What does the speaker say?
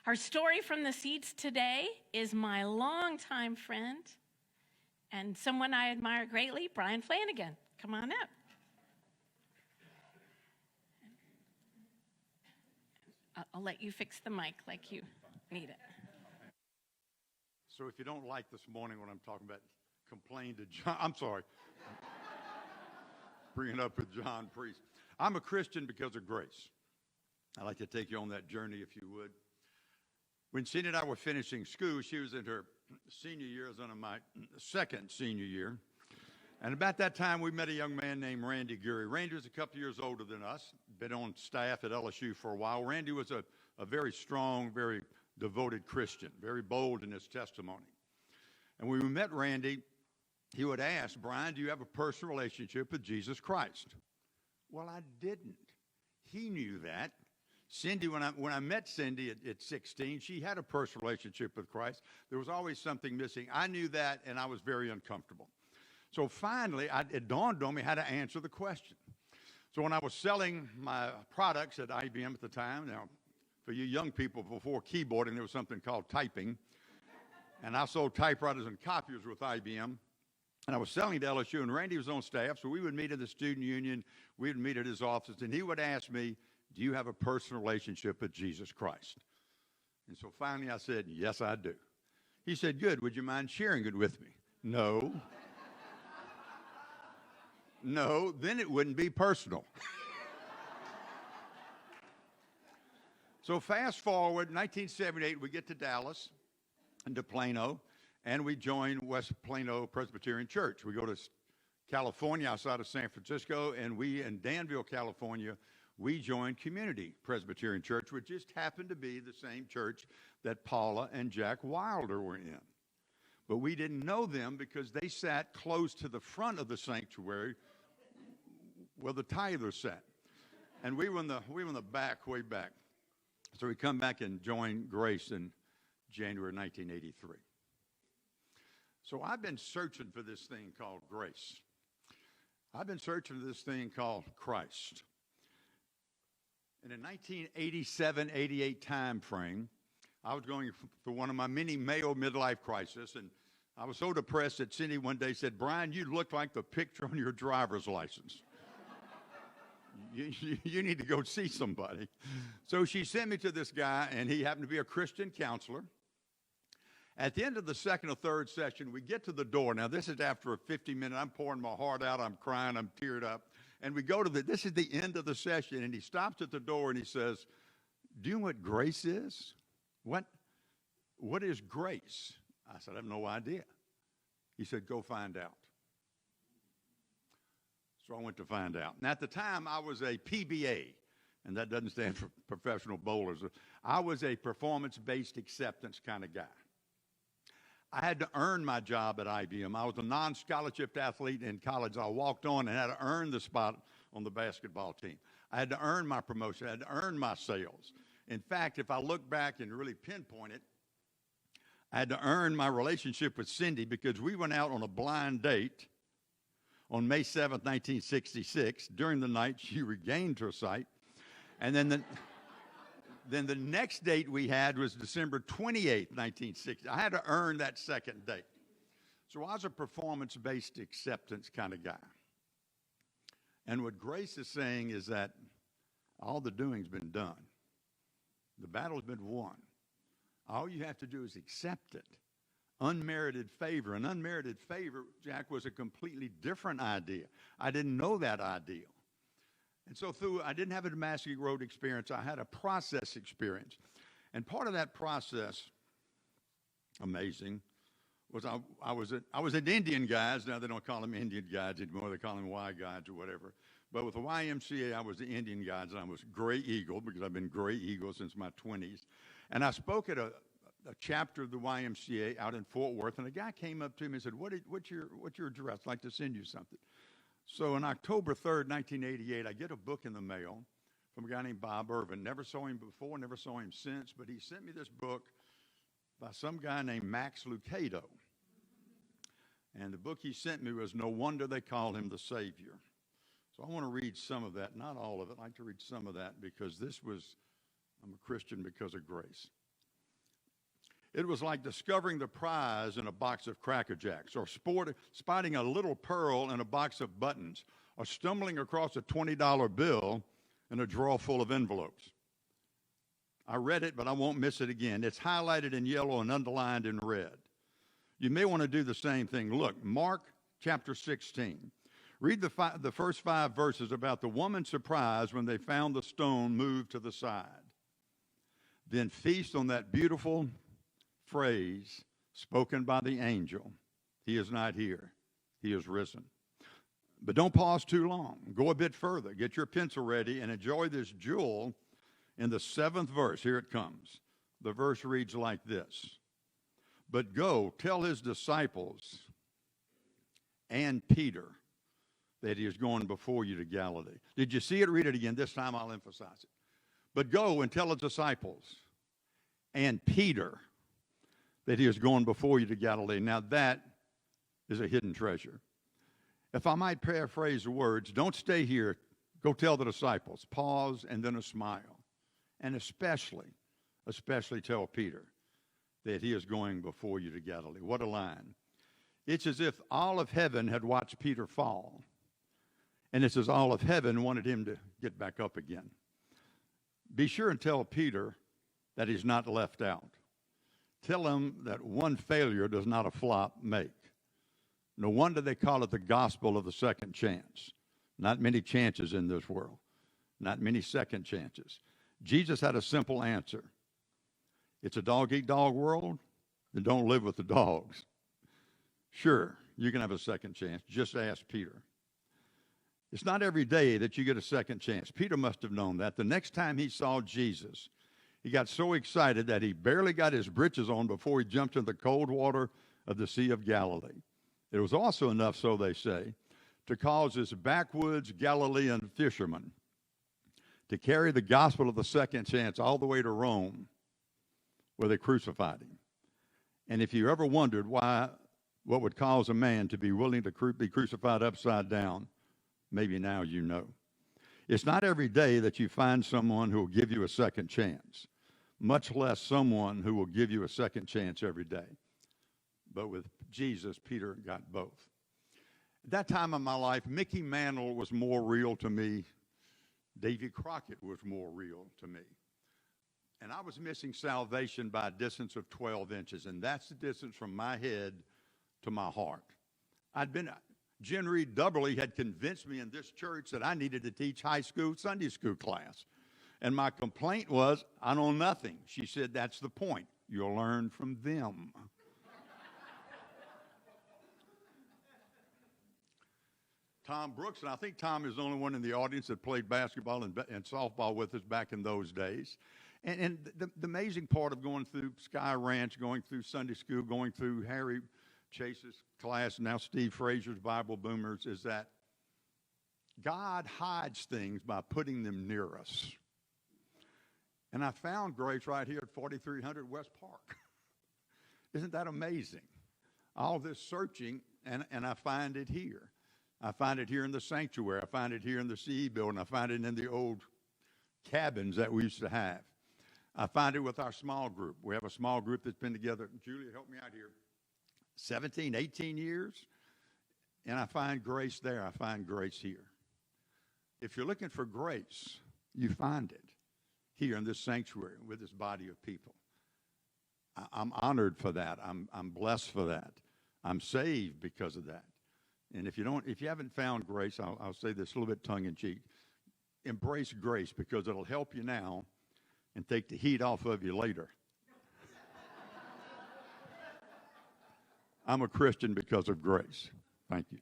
Our story from the seats today is my longtime friend and someone I admire greatly, Bryan Flanagan. Come on up. I'll let you fix the mic like you need it. So if you don't like this morning when I'm talking about complain to John, I'm sorry. Bring it up with John Priest. I'm a Christian because of grace. I'd like to take you on that journey, if you would. When Cindy and I were finishing school, she was in her senior year. I was in my second senior year. And about that time, we met a young man named Randy Geary. Randy was a couple years older than us, been on staff at LSU for a while. Randy was a very strong, very devoted Christian, very bold in his testimony. And when we met Randy, he would ask, Bryan, do you have a personal relationship with Jesus Christ? Well, I didn't. He knew that. Cindy, when I met Cindy at 16, she had a personal relationship with Christ. There was always something missing. I knew that, and I was very uncomfortable. So finally, it dawned on me how to answer the question. So when I was selling my products at IBM at the time, now, for you young people, before keyboarding, there was something called typing. And I sold typewriters and copiers with IBM. And I was selling to LSU, and Randy was on staff, so we would meet at the student union. We would meet at his office, and he would ask me, do you have a personal relationship with Jesus Christ? And so finally I said, yes, I do. He said, good. Would you mind sharing it with me? No. No, then it wouldn't be personal. So fast forward, 1978, we get to Dallas and to Plano, and we join West Plano Presbyterian Church. We go to California, outside of San Francisco, and we in Danville, California, we joined Community Presbyterian Church, which just happened to be the same church that Paula and Jack Wilder were in. But we didn't know them because they sat close to the front of the sanctuary where the tithers sat. And we were in the back, way back. So we come back and join Grace in January 1983. So I've been searching for this thing called grace. I've been searching for this thing called Christ. In the 1987-88 time frame, I was going through one of my many male midlife crises, and I was so depressed that Cindy one day said, Bryan, you look like the picture on your driver's license. You need to go see somebody. So she sent me to this guy, and he happened to be a Christian counselor. At the end of the second or third session, we get to the door. Now, this is after a 50-minute, I'm pouring my heart out, I'm crying, I'm teared up. And we go to this is the end of the session, and he stops at the door and he says, do you know what grace is? What is grace? I said, I have no idea. He said, go find out. So I went to find out. And at the time, I was a PBA, and that doesn't stand for professional bowlers. I was a performance-based acceptance kind of guy. I had to earn my job at IBM. I was a non-scholarship athlete in college. I walked on and had to earn the spot on the basketball team. I had to earn my promotion. I had to earn my sales. In fact, if I look back and really pinpoint it, I had to earn my relationship with Cindy because we went out on a blind date on May 7th, 1966. During the night, she regained her sight. And then the next date we had was December 28th, 1960. I had to earn that second date. So I was a performance-based acceptance kind of guy. And what Grace is saying is that all the doing's been done. The battle's been won. All you have to do is accept it. Unmerited favor. And unmerited favor, Jack, was a completely different idea. I didn't know that ideal. And so I didn't have a Damascus Road experience. I had a process experience. And part of that process, amazing, was I was at Indian Guides. Now they don't call them Indian Guides anymore. They call them Y Guides or whatever. But with the YMCA, I was the Indian Guides, and I was Gray Eagle because I've been Gray Eagle since my 20s. And I spoke at a chapter of the YMCA out in Fort Worth, and a guy came up to me and said, what's your address? I'd like to send you something. So on October 3rd, 1988, I get a book in the mail from a guy named Bob Irvin. Never saw him before, never saw him since, but he sent me this book by some guy named Max Lucado. And the book he sent me was No Wonder They Call Him the Savior. So I want to read some of that, not all of it. I'd like to read some of that because I'm a Christian because of grace. It was like discovering the prize in a box of Cracker Jacks, or spotting a little pearl in a box of buttons, or stumbling across a $20 bill in a drawer full of envelopes. I read it, but I won't miss it again. It's highlighted in yellow and underlined in red. You may want to do the same thing. Look, Mark chapter 16. Read the first 5 verses about the woman's surprise when they found the stone moved to the side. Then feast on that beautiful phrase spoken by the angel. He is not here. He is risen. But don't pause too long. Go a bit further. Get your pencil ready and enjoy this jewel in the 7th verse. Here it comes. The verse reads like this. But go, tell his disciples and Peter that he is going before you to Galilee. Did you see it? Read it again. This time I'll emphasize it. But go and tell his disciples and Peter that he is going before you to Galilee. Now that is a hidden treasure. If I might paraphrase the words, don't stay here. Go tell the disciples. Pause and then a smile. And especially tell Peter that he is going before you to Galilee. What a line. It's as if all of heaven had watched Peter fall. And it's as all of heaven wanted him to get back up again. Be sure and tell Peter that he's not left out. Tell him that one failure does not a flop make. No wonder they call it the gospel of the second chance. Not many chances in this world. Not many second chances. Jesus had a simple answer. It's a dog-eat-dog world, then don't live with the dogs. Sure, you can have a second chance. Just ask Peter. It's not every day that you get a second chance. Peter must have known that. The next time he saw Jesus, he got so excited that he barely got his britches on before he jumped in the cold water of the Sea of Galilee. It was also enough, so they say, to cause this backwoods Galilean fisherman to carry the gospel of the second chance all the way to Rome, where they crucified him. And if you ever wondered what would cause a man to be willing to be crucified upside down, maybe now you know. It's not every day that you find someone who will give you a second chance, much less someone who will give you a second chance every day. But with Jesus, Peter got both. At that time in my life, Mickey Mantle was more real to me. Davy Crockett was more real to me. And I was missing salvation by a distance of 12 inches, and that's the distance from my head to my heart. Jen Reed Dubberly had convinced me in this church that I needed to teach high school Sunday school class. And my complaint was, I know nothing. She said, that's the point. You'll learn from them. Tom Brooks, and I think Tom is the only one in the audience that played basketball and softball with us back in those days. And the amazing part of going through Sky Ranch, going through Sunday school, going through Harry Chase's class, now Steve Frazier's Bible Boomers, is that God hides things by putting them near us. And I found Grace right here at 4300 West Park. Isn't that amazing? All this searching, and I find it here. I find it here in the sanctuary. I find it here in the CE building. I find it in the old cabins that we used to have. I find it with our small group. We have a small group that's been together. Julia, help me out here. 17, 18 years. And I find grace there. I find grace here. If you're looking for grace, you find it here in this sanctuary with this body of people. I'm honored for that. I'm blessed for that. I'm saved because of that. And if you haven't found grace, I'll say this a little bit tongue-in-cheek. Embrace grace because it'll help you now and take the heat off of you later. I'm a Christian because of grace. Thank you.